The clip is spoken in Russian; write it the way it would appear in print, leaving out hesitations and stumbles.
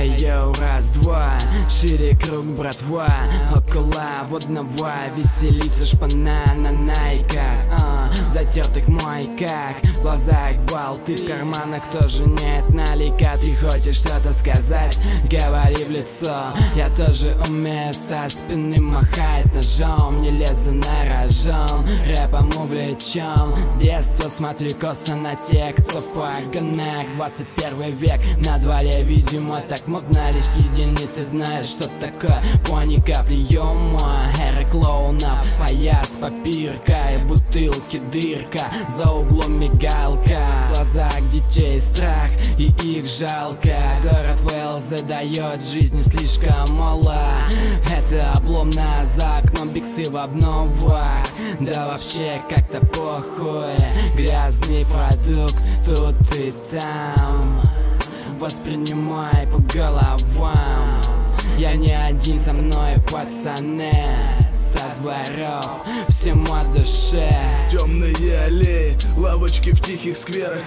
Йоу, раз-два, шире круг, братва. Около водного веселится шпана на найках, в затертых майках, в глазах болты, в карманах тоже нет налика. Ты хочешь что-то сказать? Говори в лицо. Я тоже умею со спины махать ножом, не лезу на рожон, рэпом увлечен. С детства смотрю косо на тех, кто в погонах. 21 век на дворе, видимо, так модно. Лишь единицы знают, что такое пони приема. Эра клоунов, фаяс, папирка и бутылки дырка. За углом мигалка, в глазах детей страх и их жалко. Город ВЛЗ дает жизни слишком мало. Это обломно, за окном биксы в обновах. Да вообще как-то похуй, грязный продукт тут и там. Воспринимай по головам. Я не один, со мной пацаны со дворов, всем от душе. Темные аллеи, лавочки в тихих скверах.